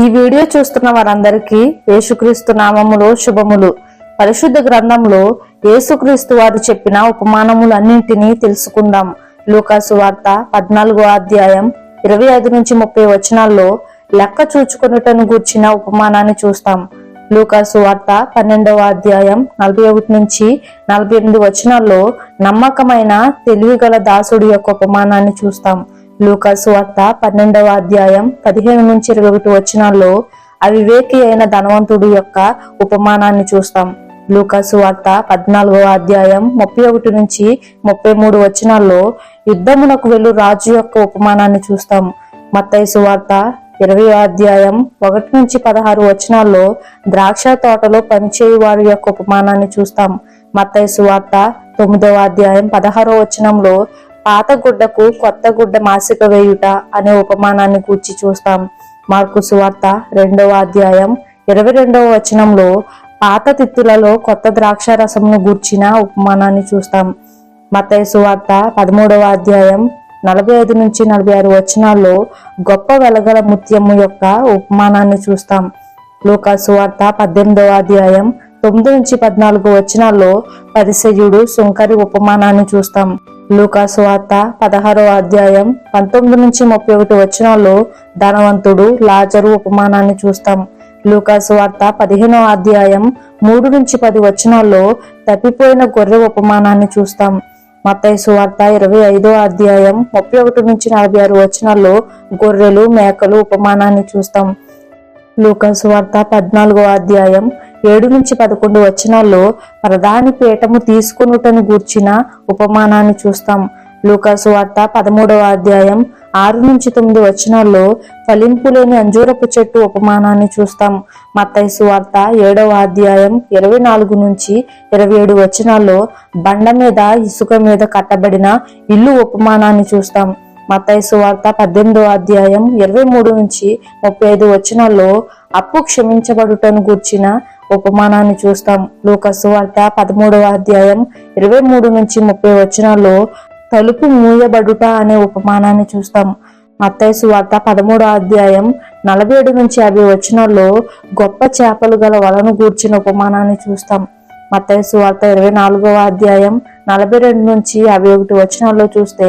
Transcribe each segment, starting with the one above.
ఈ వీడియో చూస్తున్న వారందరికీ యేసుక్రీస్తు నామములో శుభములు. పరిశుద్ధ గ్రంథంలో యేసుక్రీస్తు వారు చెప్పిన ఉపమానములన్నింటినీ తెలుసుకుందాం. లూకాసు వార్త 14వ అధ్యాయం 25 నుంచి 30 వచనాల్లో లెక్క చూచుకొనుటను గూర్చిన ఉపమానాన్ని చూస్తాం. లూకాసు వార్త 12వ అధ్యాయం 41 నుంచి 48 వచనాల్లో నమ్మకమైన తెలివిగల దాసుడి యొక్క ఉపమానాన్ని చూస్తాం. లూకాసు వార్త 12వ అధ్యాయం 15 నుంచి 21 వచనాల్లో అవివేకి అయిన ధనవంతుడు యొక్క ఉపమానాన్ని చూస్తాం. లూకాసు వార్త 14వ అధ్యాయం 31 నుంచి 33 వచనాల్లో యుద్ధమునకు వెళ్ళు రాజు యొక్క ఉపమానాన్ని చూస్తాం. మత్తయి సువార్త 20వ అధ్యాయం 1 నుంచి 16 వచనాల్లో ద్రాక్ష తోటలో పనిచేయు వారి యొక్క ఉపమానాన్ని చూస్తాం. మత్తయి సువార్త 9వ అధ్యాయం 16వ వచనంలో పాత గుడ్డకు కొత్త గుడ్డ మాసిక వేయుట అనే ఉపమానాన్ని గూర్చి చూస్తాం. మార్కు సువార్త 2వ అధ్యాయం 22వ వచనంలో పాత తిత్తులలో కొత్త ద్రాక్ష రసమును గూర్చిన ఉపమానాన్ని చూస్తాం. మత్తయి సువార్త 13వ అధ్యాయం 45 నుంచి 46 వచనాల్లో గొప్ప వెలగల ముత్యము యొక్క ఉపమానాన్ని చూస్తాం. లూకాసు వార్త 18వ అధ్యాయం 9 నుంచి 14 వచనాల్లో పరిసయ్యుడు సుంకరి ఉపమానాన్ని చూస్తాం. లూకాసు వార్త 16వ అధ్యాయం 19 నుంచి 31 వచనాల్లో ధనవంతుడు లాజరు ఉపమానాన్ని చూస్తాం. లూకాసు వార్త 15వ అధ్యాయం 3 నుంచి 10 వచనాల్లో తప్పిపోయిన గొర్రె ఉపమానాన్ని చూస్తాం. మత్తయి సువార్త 25వ అధ్యాయం 31 నుంచి 46 వచనాల్లో గొర్రెలు మేకలు ఉపమానాన్ని చూస్తాం. లూకాసు వార్త 14వ అధ్యాయం 7 నుంచి 11 వచనాల్లో ప్రధాని పీఠము తీసుకొనుటను గూర్చిన ఉపమానాన్ని చూస్తాం. లూకాసు వార్త 13వ అధ్యాయం 6 నుంచి 9 వచనాల్లో ఫలింపు లేని అంజూరపు చెట్టు ఉపమానాన్ని చూస్తాం. మత్తయి సువార్త 7వ అధ్యాయం 24 నుంచి 27 వచనాల్లో బండ మీద ఇసుక మీద కట్టబడిన ఇల్లు ఉపమానాన్ని చూస్తాం. మత్తయి సువార్త 18వ అధ్యాయం 23 నుంచి 35 వచనాల్లో అప్పు క్షమించబడుటను గూర్చిన ఉపమానాన్ని చూస్తాం. లూకాసు వార్త 13వ అధ్యాయం 23 నుంచి 30 వచనాల్లో తలుపు మూయబడుట అనే ఉపమానాన్ని చూస్తాం. మత్తయి సువార్త 13వ అధ్యాయం 47 నుంచి 50 వచనాల్లో గొప్ప చేపలు గల వలను గూర్చిన ఉపమానాన్ని చూస్తాం. మత్తయి సువార్త 24వ అధ్యాయం 42 నుంచి 51 వచనాల్లో చూస్తే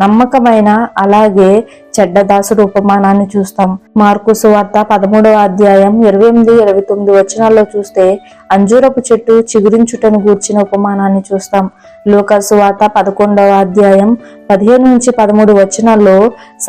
నమ్మకమైన అలాగే చెడ్డదాసుడు ఉపమానాన్ని చూస్తాం. మార్కు సువార్త 13వ అధ్యాయం 28, 29 వచనాల్లో చూస్తే అంజూరపు చెట్టు చిగురించుటను గూర్చిన ఉపమానాన్ని చూస్తాం. లూకాసు వార్త 11వ అధ్యాయం 15 నుంచి 13 వచనాల్లో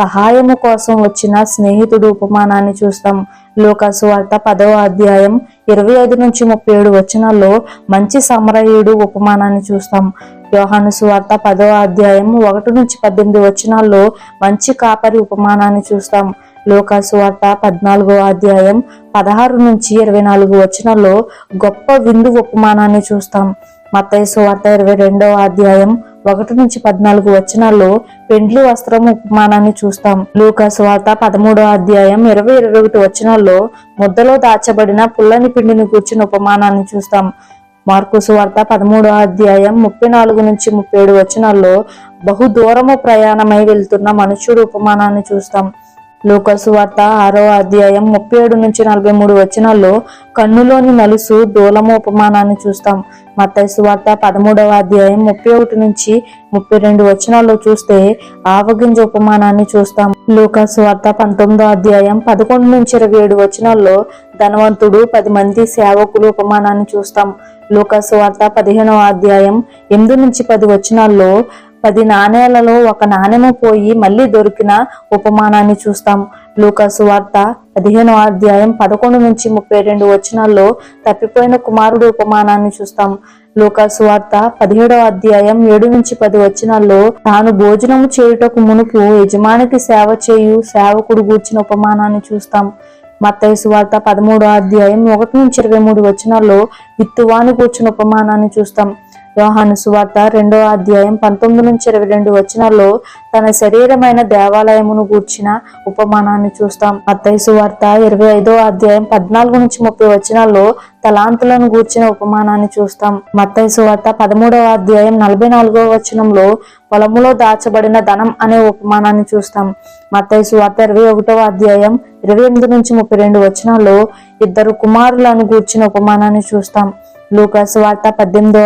సహాయము కోసం వచ్చిన స్నేహితుడు ఉపమానాన్ని చూస్తాం. లూకాసు వార్త 10వ అధ్యాయం 25 నుంచి 37 వచనాల్లో మంచి సమరయుడు ఉపమానాన్ని చూస్తాం. యోహాను సువార్త 10వ అధ్యాయం 1 నుంచి 18 వచనాల్లో మంచి కాపరి ఉపమానాన్ని చూస్తాం. లూకాసు వార్త 14వ అధ్యాయం 16 నుంచి 24 వచనాల్లో గొప్ప విందు ఉపమానాన్ని చూస్తాం. మత్తయి సువార్త 22వ అధ్యాయం 1 నుంచి 14 వచనాల్లో పెండ్లి వస్త్రం ఉపమానాన్ని చూస్తాం. లూకాసు వార్త 13వ అధ్యాయం 20, 21 వచనాల్లో ముద్దలో దాచబడిన పుల్లని పిండిని కూర్చిన ఉపమానాన్ని చూస్తాం. మార్కు సువార్త 13వ అధ్యాయం 34 నుంచి 37 వచనాల్లో బహు దూరము ప్రయాణమై వెళ్తున్న మనుష్యుడు ఉపమానాన్ని చూస్తాం. లూకాసు వార్త 6వ అధ్యాయం 37 నుంచి 43 వచనాల్లో కన్నులోని నలుసు దూలము ఉపమానాన్ని చూస్తాం. మత్తయి సువార్త 13వ అధ్యాయం 31 నుంచి 32 వచనాల్లో చూస్తే ఆవగింజ ఉపమానాన్ని చూస్తాం. లూకాసు వార్త 19వ అధ్యాయం 11 నుంచి 27 వచనాల్లో ధనవంతుడు 10 మంది సేవకులు ఉపమానాన్ని చూస్తాం. లూకాసు వార్త 15వ అధ్యాయం 8 నుంచి 10 వచనాల్లో 10 నాణేలలో 1 నాణెము పోయి మళ్ళీ దొరికిన ఉపమానాన్ని చూస్తాం. లూకాసు వార్త 15వ అధ్యాయం 11 నుంచి 32 వచనాల్లో తప్పిపోయిన కుమారుడు ఉపమానాన్ని చూస్తాం. లూకాసు వార్త 17వ అధ్యాయం 7 నుంచి 10 వచనాల్లో తాను భోజనము చేయుటకు మునుపు యజమానికి సేవ చేయు సేవకుడు గూర్చిన ఉపమానాన్ని చూస్తాం. మత్తయి సువార్త 13వ అధ్యాయం 1 నుంచి 23 వచనాల్లో విత్తువాని కూర్చున్న ఉపమానాన్ని చూస్తాం. యోహాను సువార్త 2వ అధ్యాయం 19 నుంచి 22 వచనాల్లో తన శరీరమైన దేవాలయమును గూర్చిన ఉపమానాన్ని చూస్తాం. మత్తయి సువార్త 25వ అధ్యాయం 14 నుంచి 30 వచనాల్లో తలాంతులను గూర్చిన ఉపమానాన్ని చూస్తాం. మత్తయి సువార్త 13వ అధ్యాయం 44వ వచనంలో పొలములో దాచబడిన ధనం అనే ఉపమానాన్ని చూస్తాం. మత్తయి సువార్త 21వ అధ్యాయం 28-32 ఇద్దరు కుమారులను గూర్చిన ఉపమానాన్ని చూస్తాం. లూకాసు వార్త 18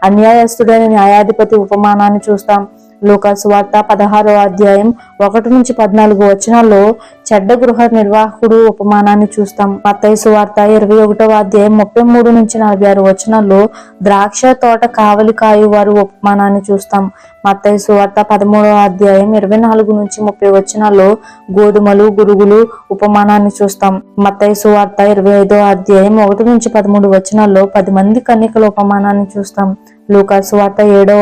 అన్యాయస్తుడైన న్యాయాధిపతి ఉపమానాన్ని చూస్తాం. లూకాసు వార్త 16 చెడ్డ గృహ నిర్వాహకుడు ఉపమానాన్ని చూస్తాం. మత్తయి సువార్త 21 ద్రాక్ష తోట కావలి కాయు వారు ఉపమానాన్ని చూస్తాం. మత్తయి సువార్త 13 గోధుమలు గురుగులు ఉపమానాన్ని చూస్తాం. మత్తయి సువార్త 25 10 మంది కన్యకల ఉపమానాన్ని చూస్తాం. లూకాసు వార్త 7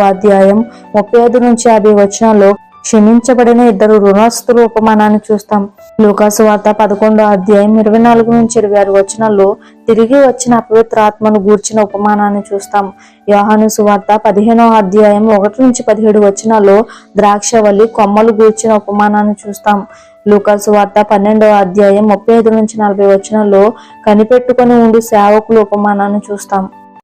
క్షమించబడిన ఇద్దరు రుణస్తుల ఉపమానాన్ని చూస్తాం. లూకాసు వార్త 11 తిరిగి వచ్చిన అపవిత్ర ఆత్మను గూర్చిన ఉపమానాన్ని చూస్తాం. యోహాను సువార్త 15 ద్రాక్షవల్లి కొమ్మలు గూర్చిన ఉపమానాన్ని చూస్తాం. లూకాసు వార్త 12 35-40 కనిపెట్టుకుని ఉండు సేవకుల ఉపమానాన్ని చూస్తాం.